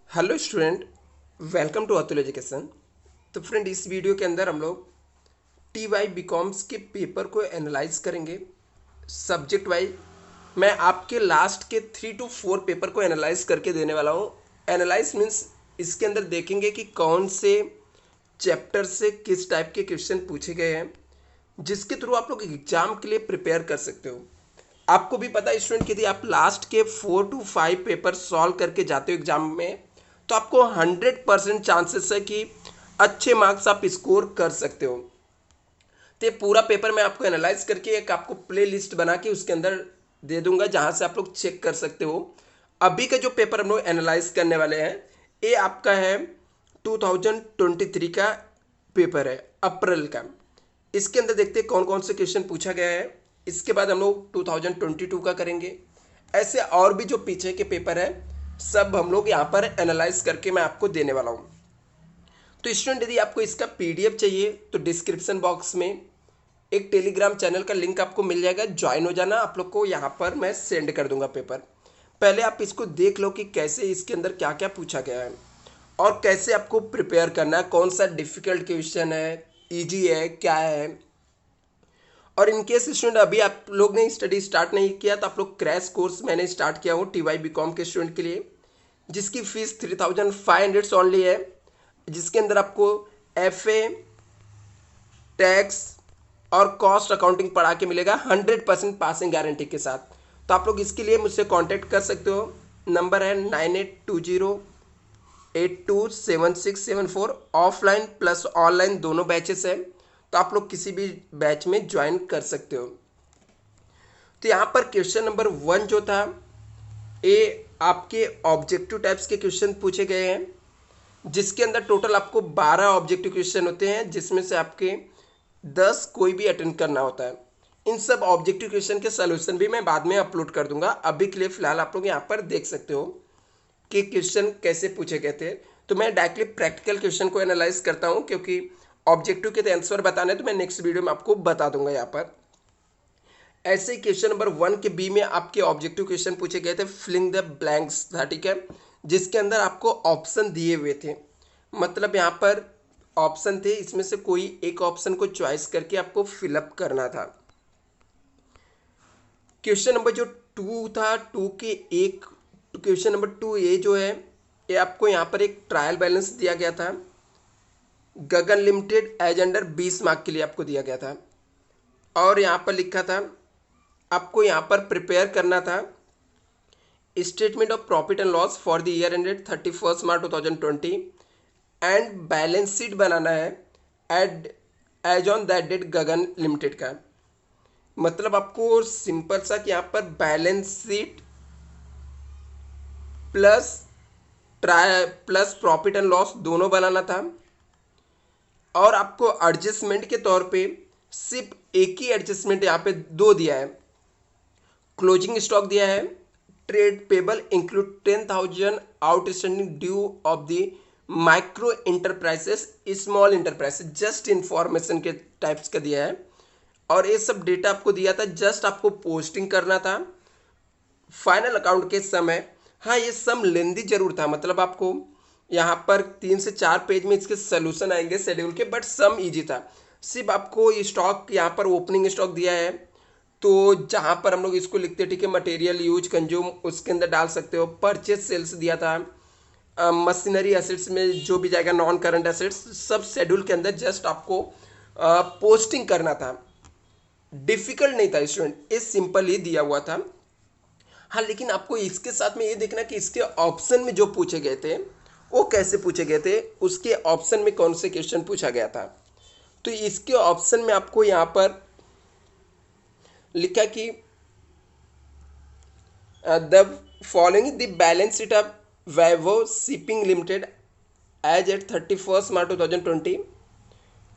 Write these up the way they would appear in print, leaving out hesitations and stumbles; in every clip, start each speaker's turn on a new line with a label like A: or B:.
A: Hello student, welcome to Atul education. तो friend, इस video के अंदर हम लोग टी वाई बी कॉम्स के पेपर को एनालाइज करेंगे सब्जेक्ट वाइज। मैं आपके लास्ट के 3 to 4 पेपर को एनालाइज करके देने वाला हूँ। एनालाइज मीन्स इसके अंदर देखेंगे कि कौन से चैप्टर से किस टाइप के क्वेश्चन पूछे गए हैं, जिसके थ्रू आप लोग एग्जाम के लिए प्रिपेयर कर सकते हो। आपको भी पता है स्टूडेंट कि यदि आप लास्ट के 4 to 5 पेपर सॉल्व करके जाते हो एग्जाम में, तो आपको 100% चांसेस है कि अच्छे मार्क्स आप स्कोर कर सकते हो। तो ये पूरा पेपर मैं आपको एनालाइज करके एक आपको प्ले लिस्ट बना के उसके अंदर दे दूंगा, जहां से आप लोग चेक कर सकते हो। अभी का जो पेपर हम लोग एनालाइज करने वाले हैं, ये आपका है 2023 का पेपर है, अप्रैल का। इसके अंदर देखते हैं कौन कौन से क्वेश्चन पूछा गया है। इसके बाद हम लोग 2022 का करेंगे। ऐसे और भी जो पीछे के पेपर है, सब हम लोग यहाँ पर एनालाइज करके मैं आपको देने वाला हूँ। तो स्टूडेंट, यदि आपको इसका पीडीएफ चाहिए तो डिस्क्रिप्शन बॉक्स में एक टेलीग्राम चैनल का लिंक आपको मिल जाएगा, ज्वाइन हो जाना। आप लोग को यहाँ पर मैं सेंड कर दूंगा पेपर। पहले आप इसको देख लो कि कैसे इसके अंदर क्या क्या पूछा गया है और कैसे आपको प्रिपेयर करना है, कौन सा डिफिकल्ट क्वेश्चन है, इजी है, क्या है। और इनकेस स्टूडेंट अभी आप लोग ने स्टडी स्टार्ट नहीं किया, तो आप लोग क्रैश कोर्स मैंने स्टार्ट किया हूँ टी वाई बी कॉम के स्टूडेंट के लिए, जिसकी फीस 3500 ओनली है। जिसके अंदर आपको एफ ए, टैक्स और कॉस्ट अकाउंटिंग पढ़ा के मिलेगा 100% पासिंग गारंटी के साथ। तो आप लोग इसके लिए मुझसे कांटेक्ट कर सकते हो। नंबर है 9820827674। ऑफलाइन प्लस ऑनलाइन दोनों बैचेस है, तो आप लोग किसी भी बैच में ज्वाइन कर सकते हो। तो यहाँ पर क्वेश्चन नंबर 1 जो था, ये आपके ऑब्जेक्टिव टाइप्स के क्वेश्चन पूछे गए हैं, जिसके अंदर टोटल आपको 12 ऑब्जेक्टिव क्वेश्चन होते हैं, जिसमें से आपके 10 कोई भी अटेंड करना होता है। इन सब ऑब्जेक्टिव क्वेश्चन के सॉल्यूशन भी मैं बाद में अपलोड कर दूंगा। अभी के लिए फिलहाल आप लोग यहाँ पर देख सकते हो कि क्वेश्चन कैसे पूछे गए थे। तो मैं डायरेक्टली प्रैक्टिकल क्वेश्चन को एनालाइज करता हूँ, क्योंकि ऑब्जेक्टिव के आंसर बताने तो मैं नेक्स्ट वीडियो में आपको बता दूंगा यहाँ पर। ऐसे ही क्वेश्चन नंबर 1 के बी में आपके ऑब्जेक्टिव क्वेश्चन पूछे गए थे, फिलिंग द ब्लैंक्स था, ठीक है, जिसके अंदर आपको ऑप्शन दिए हुए थे। मतलब यहाँ पर ऑप्शन थे, इसमें से कोई एक ऑप्शन को चॉइस करके आपको फिलअप करना था। क्वेश्चन नंबर जो 2 था, टू के एक क्वेश्चन नंबर 2 ये जो है, ये आपको यहाँ पर एक ट्रायल बैलेंस दिया गया था, गगन लिमिटेड एज अंडर 20 मार्क के लिए आपको दिया गया था। और यहाँ पर लिखा था आपको यहाँ पर प्रिपेयर करना था statement of profit and loss for the year ended 31 March 2020 and balance sheet बनाना है at as on that date Gagan limited का। मतलब आपको सिंपल सा कि यहाँ पर balance sheet plus try plus profit and loss दोनों बनाना था। और आपको एडजस्टमेंट के तौर पे सिर्फ एक ही एडजस्टमेंट यहाँ पे दो दिया है। क्लोजिंग स्टॉक दिया है, trade payable include 10,000 outstanding due of the micro enterprises small enterprises, just information के टाइप्स का दिया है। और ये सब डेटा आपको दिया था, जस्ट आपको पोस्टिंग करना था फाइनल अकाउंट के समय। हाँ, ये सम लेंदी जरूर था, मतलब आपको यहाँ पर 3 से 4 पेज में इसके सोल्यूशन आएंगे शेड्यूल के, बट सम इजी था। सिर्फ आपको स्टॉक यहाँ पर ओपनिंग स्टॉक दिया है, तो जहाँ पर हम लोग इसको लिखते हैं, ठीक है, मटेरियल यूज कंज्यूम उसके अंदर डाल सकते हो। परचेज सेल्स दिया था, मशीनरी एसेट्स में जो भी जाएगा नॉन करंट एसेट्स, सब शेड्यूल के अंदर जस्ट आपको पोस्टिंग करना था। डिफिकल्ट नहीं था स्टूडेंट, ये सिंपल ही दिया हुआ था। हाँ, लेकिन आपको इसके साथ में ये देखना कि इसके ऑप्शन में जो पूछे गए थे वो कैसे पूछे गए थे, उसके ऑप्शन में कौन से क्वेश्चन पूछा गया था। तो इसके ऑप्शन में आपको यहाँ पर लिखा कि the following the balance sheet of Vaibhav shipping limited as at 31 March 2020,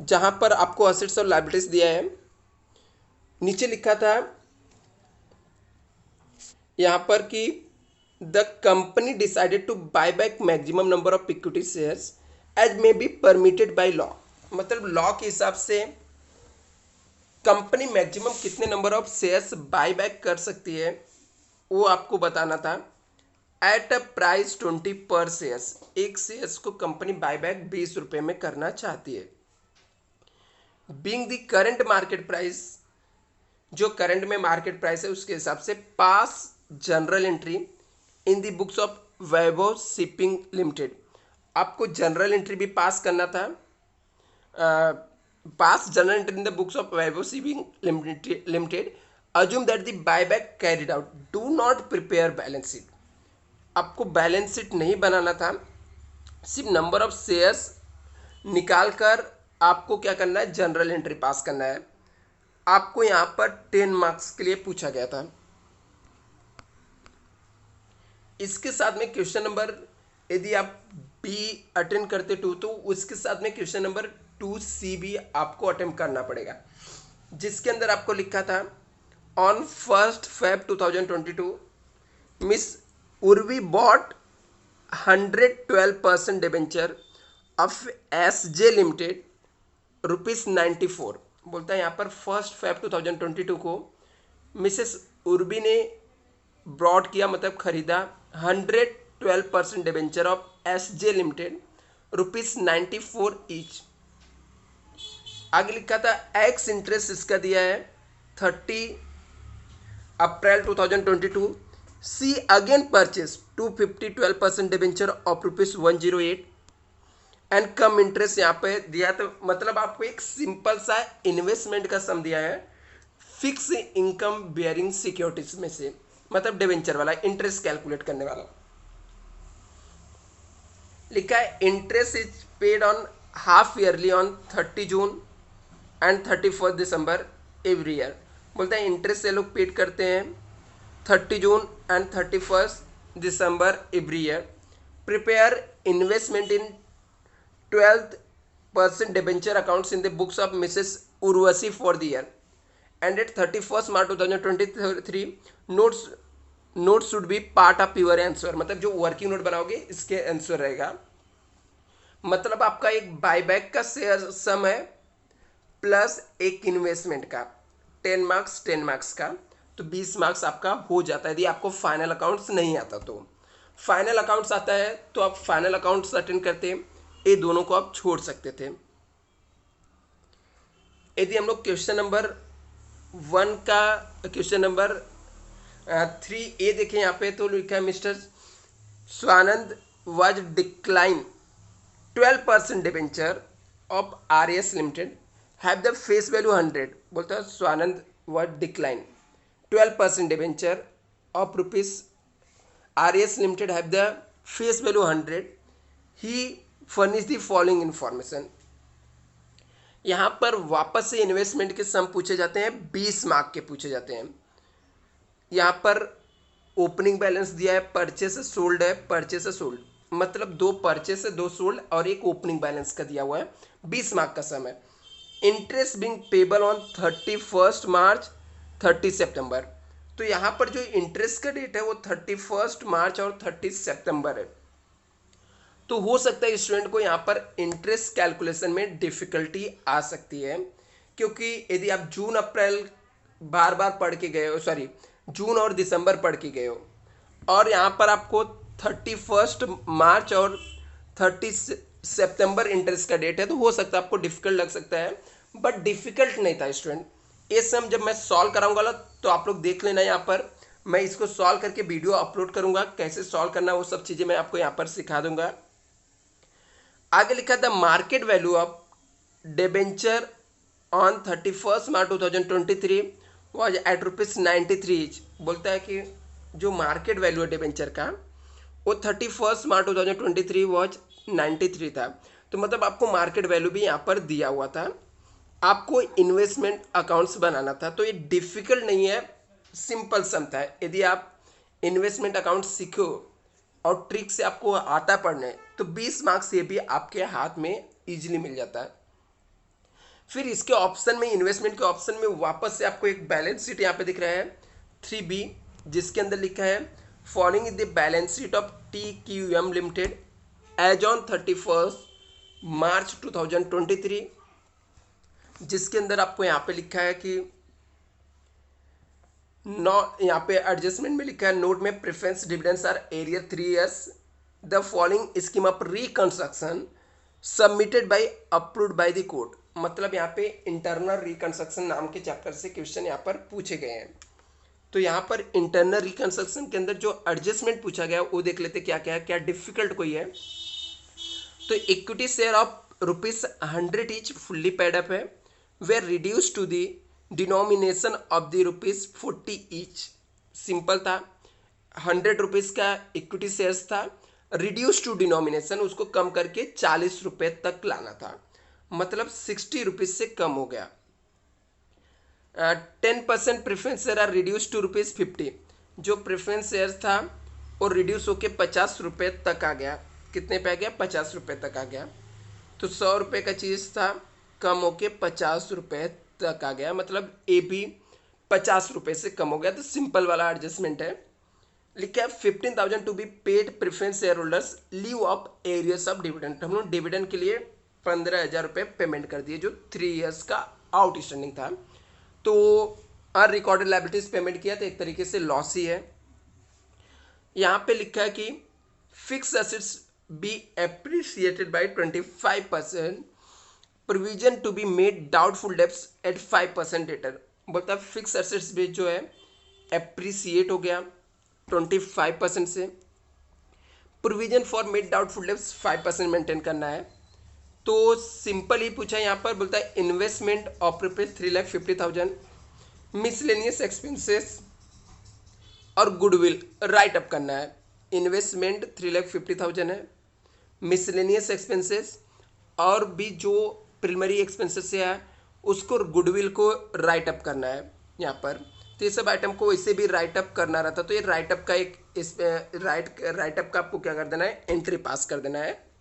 A: जहाँ पर आपको असेट्स और लायबिलिटीज दिया है। नीचे लिखा था यहाँ पर कि the company decided to buy back maximum number of equity shares as may be permitted by law. मतलब लॉ के हिसाब से कंपनी मैक्सिमम कितने number of shares buy back कर सकती है, वो आपको बताना था। एट अ प्राइस 20 पर शेयर्स, एक शेयर्स को कंपनी बायबैक 20 रुपए में करना चाहती है। Being the current market price, जो करंट में मार्केट प्राइस है उसके हिसाब से pass journal entry in the books of Vaibhav shipping limited. आपको जनरल एंट्री भी पास करना था, pass journal entry in the books of Vaibhav shipping limited. Assume that the buyback carried out, do not prepare balance sheet. आपको balance sheet नहीं बनाना था, सिर्फ number of shares निकाल कर आपको क्या करना है, जनरल एंट्री पास करना है। आपको यहां पर 10 मार्क्स के लिए पूछा गया था। इसके साथ में क्वेश्चन नंबर, यदि आप बी अटेंड करते 2 तो उसके साथ में क्वेश्चन नंबर 2C भी आपको अटेम्प्ट करना पड़ेगा, जिसके अंदर आपको लिखा था on 1 Feb 2022 Miss Urvi bought 112% debenture of SJ limited ₹94। बोलता है यहाँ पर 1 Feb 2022 को मिसेस उर्वी ने ब्रॉड किया, मतलब खरीदा 112% debenture of SJ limited ₹94 each. आगे लिखा था एक्स इंटरेस्ट इसका दिया है 30 अप्रैल 2022। C again purchase 250 12% debenture of ₹108 and cum interest यहाँ पे दिया। तो मतलब आपको एक सिंपल सा इन्वेस्टमेंट का सम दिया है फिक्स इनकम बियरिंग सिक्योरिटीज में से, मतलब डिबेंचर वाला इंटरेस्ट कैलकुलेट करने वाला। लिखा है interest is paid on half yearly on 30 June and 31 December every year. बोलते हैं इंटरेस्ट ये लोग पेड करते हैं 30 June and 31 December every year. Prepare investment in 12% debenture accounts in the books of Mrs. Urvashi for the year and at 31st March 2023 notes should be part of your answer। मतलब जो working note बनाओगे इसके answer रहेगा। मतलब आपका एक buyback का share some है प्लस एक इन्वेस्टमेंट का 10 मार्क्स 10 मार्क्स का, तो 20 मार्क्स आपका हो जाता है। यदि आपको फाइनल अकाउंट्स नहीं आता तो फाइनल अकाउंट्स आता है तो आप फाइनल अकाउंट्स अटेंड करते हैं, ये दोनों को आप छोड़ सकते थे। यदि हम लोग क्वेश्चन नंबर 1 का क्वेश्चन नंबर 3A देखें यहाँ पे, तो लिखा है mister Swanand was decline 12% debenture of RAS limited have the face value 100। बोलता है Swanand was decline 12% debenture of RAS limited have the face value 100। He furnish the following information. यहां पर वापस से इन्वेस्टमेंट के सम पूछे जाते हैं, 20 मार्क के पूछे जाते हैं। यहां पर ओपनिंग बैलेंस दिया है, परचेस सोल्ड है, परचेस सोल्ड, मतलब 2 परचेस है 2 सोल्ड और एक ओपनिंग बैलेंस का दिया हुआ है, 20 मार्क का सम है। इंटरेस्ट बिंग पेबल ऑन 31 मार्च 30 सितंबर। तो यहां पर जो इंटरेस्ट का डेट है वो 31 मार्च और 30 सितंबर है। तो हो सकता है स्टूडेंट को यहाँ पर इंटरेस्ट कैलकुलेशन में डिफिकल्टी आ सकती है, क्योंकि यदि आप जून अप्रैल बार बार पढ़ के गए हो, सॉरी जून और दिसंबर पढ़ के गए हो और यहाँ पर आपको 31 मार्च और 30 सितंबर इंटरेस्ट का डेट है, तो हो सकता है आपको डिफिकल्ट लग सकता है, बट डिफिकल्ट नहीं था स्टूडेंट। ये सम जब मैं सॉल्व कराऊंगा तो आप लोग देख लेना, यहाँ पर मैं इसको सॉल्व करके वीडियो अपलोड करूंगा, कैसे सॉल्व करना वो सब चीज़ें मैं आपको यहाँ पर सिखा दूंगा। आगे लिखा था market value of debenture on 31 March 2023 was at ₹93 each. बोलता है कि जो मार्केट वैल्यू है डिबेंचर का वो 31 मार्च 2023 वाज 93 था। तो मतलब आपको मार्केट वैल्यू भी यहाँ पर दिया हुआ था, आपको इन्वेस्टमेंट अकाउंट्स बनाना था। तो ये डिफिकल्ट नहीं है, सिंपल सम था। यदि आप इन्वेस्टमेंट अकाउंट सीखो और ट्रिक से आपको आता पढ़ने, तो 20 मार्क्स ये भी आपके हाथ में इजीली मिल जाता है। फिर इसके ऑप्शन में, इन्वेस्टमेंट के ऑप्शन में वापस से आपको एक बैलेंस शीट यहाँ पे दिख रहा है 3B, जिसके अंदर लिखा है following the balance sheet of TQM limited as on 31 March 2023, जिसके अंदर आपको यहाँ पे लिखा है कि नौ यहाँ पे एडजस्टमेंट में लिखा है नोट में preference dividends are arrear 3 years the following scheme of reconstruction submitted by approved by the court. मतलब यहाँ पे इंटरनल रिकंस्ट्रक्शन नाम के चैप्टर से क्वेश्चन यहाँ पर पूछे गए हैं। तो यहाँ पर इंटरनल रिकंस्ट्रक्शन के अंदर जो एडजस्टमेंट पूछा गया वो देख लेते क्या क्या है, क्या डिफिकल्ट कोई है। तो equity share of ₹100 each fully paid up है, were reduce to the denomination of the ₹40 each. Simple था, 100 रुपीज़ का इक्विटी शेयर्स था, रिड्यूस टू डिनोमिनेशन उसको कम करके 40 रुपये तक लाना था, मतलब 60 रुपीज़ से कम हो गया। 10% preference share are reduce to ₹50। जो प्रेफरेंस शेयर था वो रिड्यूस होके 50 रुपये तक आ गया। कितने पे आ गया? 50 रुपये तक आ गया। तो 100 रुपये का चीज़ था, कम होके 50 रुपये तक आ गया, मतलब ए भी 50 रुपये से कम हो गया। तो सिंपल वाला एडजस्टमेंट है। लिखा है 15,000 to be paid preference share holders leave of arrears of dividend. हम लोग डिविडेंड के लिए 15,000 रुपये पेमेंट कर दिए जो 3 ईयर्स का आउटस्टैंडिंग था। तो अनरिकॉर्डेड लायबिलिटीज पेमेंट किया तो एक तरीके से लॉस ही है। यहाँ पे लिखा है कि fix assets be appreciated by 25%, provision to be made doubtful debts at 5% later. बोलता है फिक्स एसेट्स भी जो है एप्रिसिएट हो गया 25% से, provision for made doubtful debts 5% maintain करना है। तो सिंपल ही पूछा यहाँ पर, बोलता है इन्वेस्टमेंट ऑफ ₹350,000, मिसलेनियस एक्सपेंसेस और गुडविल राइट अप करना है। इन्वेस्टमेंट 350,000 है, मिसलेनियस एक्सपेंसेस और भी जो प्राइमरी एक्सपेंसेस है उसको गुडविल को राइट अप करना है यहाँ पर। तो ये सब आइटम को वैसे भी राइट अप करना रहता, तो ये राइट अप का एक इस राइट अप का आपको क्या कर देना है, एंट्री पास कर देना है।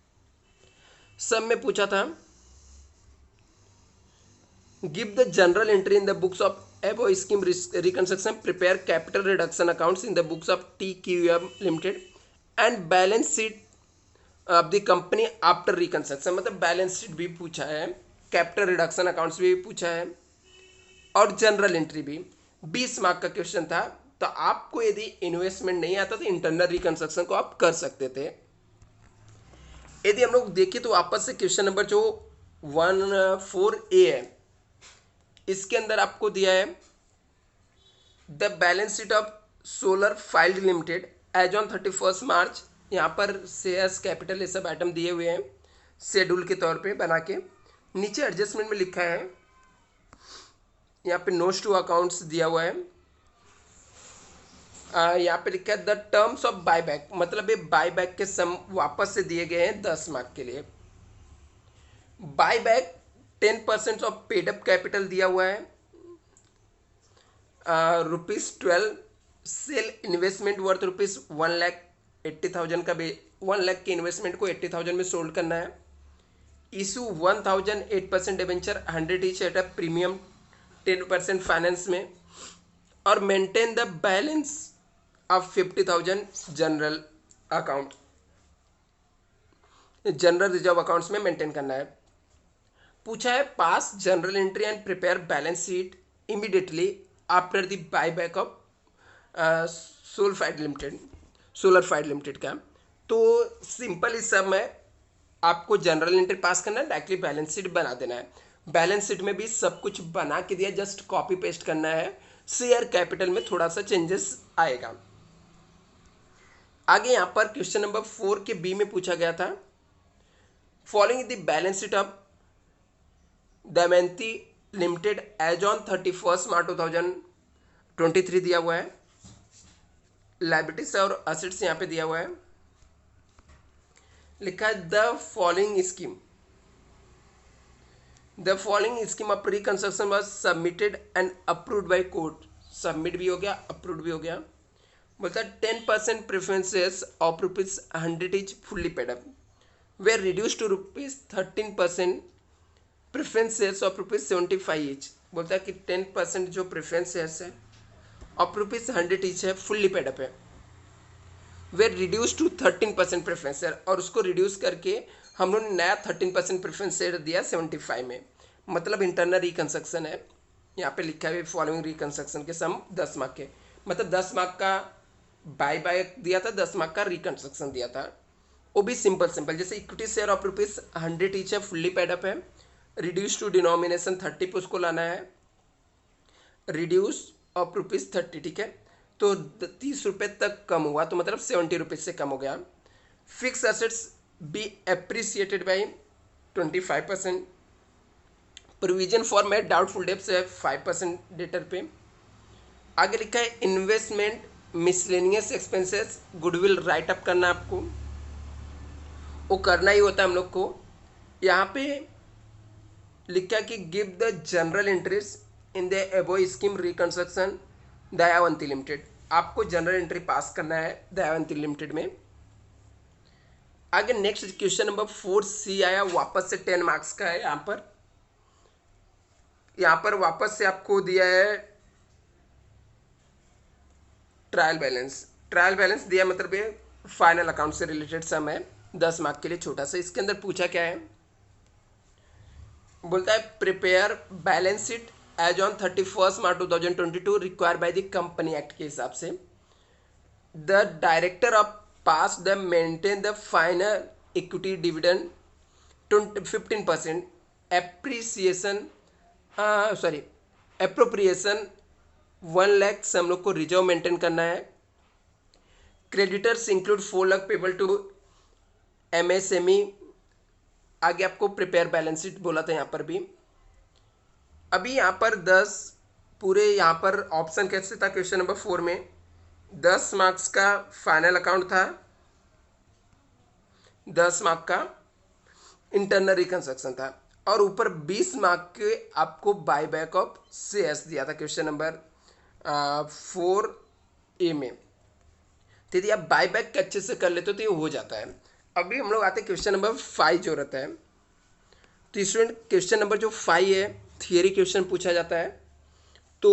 A: सब में पूछा था give the journal entry in the books of above scheme reconstruction, prepare capital reduction accounts in the books of TQM limited and balance sheet of the company after reconstruction. मतलब बैलेंस शीट भी पूछा है, capital reduction accounts भी पूछा है और general entry भी। 20 mark का क्वेश्चन था। तो आपको यदि इन्वेस्टमेंट नहीं आता तो इंटरनल रिकंस्ट्रक्शन को आप कर सकते थे। यदि हम लोग देखें तो वापस से क्वेश्चन नंबर जो 14A है, इसके अंदर आपको दिया है the balance sheet of solar field limited as on 31 March. यहाँ पर शेयर्स कैपिटल ये सब आइटम दिए हुए हैं शेड्यूल के तौर पे बना के। नीचे एडजस्टमेंट में लिखा है, यहाँ पे नोट्स टू अकाउंट्स दिया हुआ है। यहाँ पे लिखा है द टर्म्स ऑफ बायबैक, मतलब ये बायबैक के सम वापस से दिए गए हैं 10 मार्क के लिए। Buyback 10% of paid up capital दिया हुआ है, ₹12 सेल इन्वेस्टमेंट वर्थ ₹1,80,000 का 1 लाख के इन्वेस्टमेंट को 80,000 में सोल्ड करना है। Issue 1,000 8% debenture 100 each at a premium 10% finance में, और maintain the balance of 50,000 general account, general reserve accounts में मेंटेन करना है। पूछा है pass journal entry and prepare balance sheet immediately after the buyback of Solarfied limited का। तो simple इस सब में आपको जनरल एंट्री पास करना है, डायरेक्टली बैलेंस शीट बना देना है। बैलेंस शीट में भी सब कुछ बना के दिया, जस्ट कॉपी पेस्ट करना है। शेयर कैपिटल में थोड़ा सा चेंजेस आएगा। आगे यहाँ पर क्वेश्चन नंबर 4 के बी में पूछा गया था following the balance sheet of Damayanti limited as on 31 March 2023 दिया हुआ है। लायबिलिटीज और असेट्स यहाँ पे दिया हुआ है। लिखा है the following scheme of reconstruction was submitted and approved by court. Submit भी हो गया, अप्रूव्ड भी हो गया। बोलता है 10% preferences of ₹100 is fully paid up were reduce to ₹13% preference shares of ₹75 each. बोलता है कि 10% जो प्रेफरेंस शेयर्स है ऑफ ₹100 ईच है, फुल्ली पेड अप है, were reduce to 13% preference share, और उसको रिड्यूस करके हम लोगों ने नया 13% प्रेफरेंस शेयर दिया 75 में। मतलब इंटरनल रिकंस्ट्रक्शन है। यहाँ पे लिखा है फॉलोइंग रिकंस्ट्रक्शन के सम 10 मार्क के, मतलब 10 मार्क का बाय बैक दिया था, 10 मार्क का रिकंस्ट्रक्शन दिया था, वो भी सिंपल सिंपल। जैसे इक्विटी शेयर ऑफ ₹100 ईच है, फुल्ली पेड अप है, रिड्यूस टू डिनोमिनेशन 30 पे उसको लाना है, रिड्यूस ऑफ ₹30, ठीक है, तो 30 रुपये तक कम हुआ, तो मतलब 70 रुपीज़ से कम हो गया। Fix assets be appreciated by 25%, provision for मैं डाउटफुल डेब्ट्स है 5% डेटर पे। आगे लिखा है investment miscellaneous expenses, goodwill write up करना आपको, वो करना ही होता है हम लोग को। यहाँ पे लिखा कि give the journal interest in the above scheme reconstruction Dayawanti limited, आपको जनरल एंट्री पास करना है दयावंती लिमिटेड में। आगे नेक्स्ट क्वेश्चन नंबर 4C आया, वापस से 10 मार्क्स का है। यहाँ पर वापस से आपको दिया है ट्रायल बैलेंस दिया, मतलब ये फाइनल अकाउंट से रिलेटेड सम है, 10 मार्क के लिए छोटा सा। इसके अंदर पूछा क्या है, बोलता है prepare balance sheet as on 31 March 2022 required by the company act के हिसाब से। The director of pass the maintain the final equity dividend 15% appreciation appropriation 1 lakh से हम लोग को रिजर्व मेंटेन करना है। Creditors include 4 lakh payable to MSME। आगे आपको प्रिपेयर बैलेंस शीट बोला था यहाँ पर भी। अभी यहाँ पर 10 पूरे, यहाँ पर ऑप्शन कैसे था क्वेश्चन नंबर 4 में, 10 मार्क्स का फाइनल अकाउंट था, 10 मार्क का इंटरनल रिकंस्ट्रक्शन था, और ऊपर 20 मार्क के आपको बाय बैक ऑफ शेयर्स दिया था क्वेश्चन नंबर 4A में। तो यदि आप बाय बैक अच्छे से कर लेते हो तो ये हो जाता है। अभी हम लोग आते हैं क्वेश्चन नंबर 5 जो रहता है। तो स्टूडेंट क्वेश्चन नंबर जो 5 है, थियरी क्वेश्चन पूछा जाता है। तो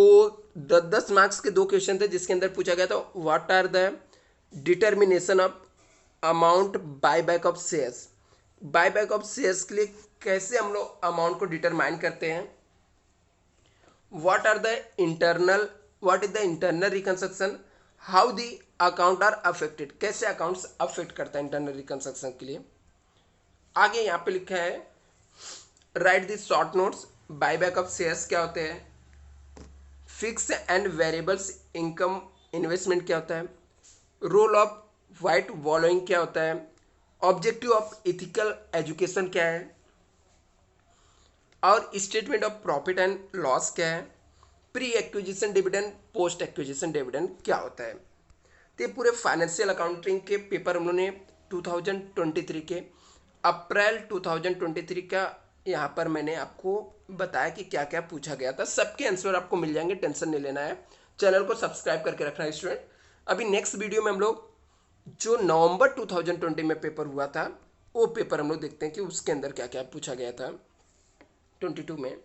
A: 10 मार्क्स के 2 क्वेश्चन थे जिसके अंदर पूछा गया था what are the determination of amount buy back of shares. Buy back of shares के लिए कैसे हम लोग अमाउंट को डिटरमाइन करते हैं। What is the internal reconstruction, how the account are affected, कैसे अकाउंट्स अफेक्ट करता है इंटरनल रिकंस्ट्रक्शन के लिए। आगे यहाँ पे लिखा है right the short notes, bye back of shares क्या होते हैं, fix and variables income investment क्या होता है, रोल ऑफ वाइट वॉलोइंग क्या होता है, ऑब्जेक्टिव ऑफ इथिकल एजुकेशन क्या है, और statement of profit and loss क्या है, pre acquisition dividend post acquisition dividend क्या होता है। तो ये पूरे फाइनेंशियल अकाउंटिंग के पेपर हम लोगों ने 2023 के अप्रैल 2023 का यहाँ पर मैंने आपको बताया कि क्या क्या पूछा गया था। सबके आंसर आपको मिल जाएंगे, टेंशन नहीं लेना है। चैनल को सब्सक्राइब करके रखना है स्टूडेंट। अभी नेक्स्ट वीडियो में हम लोग जो नवंबर 2020 में पेपर हुआ था वो पेपर हम लोग देखते हैं कि उसके अंदर क्या क्या पूछा गया था 22 में।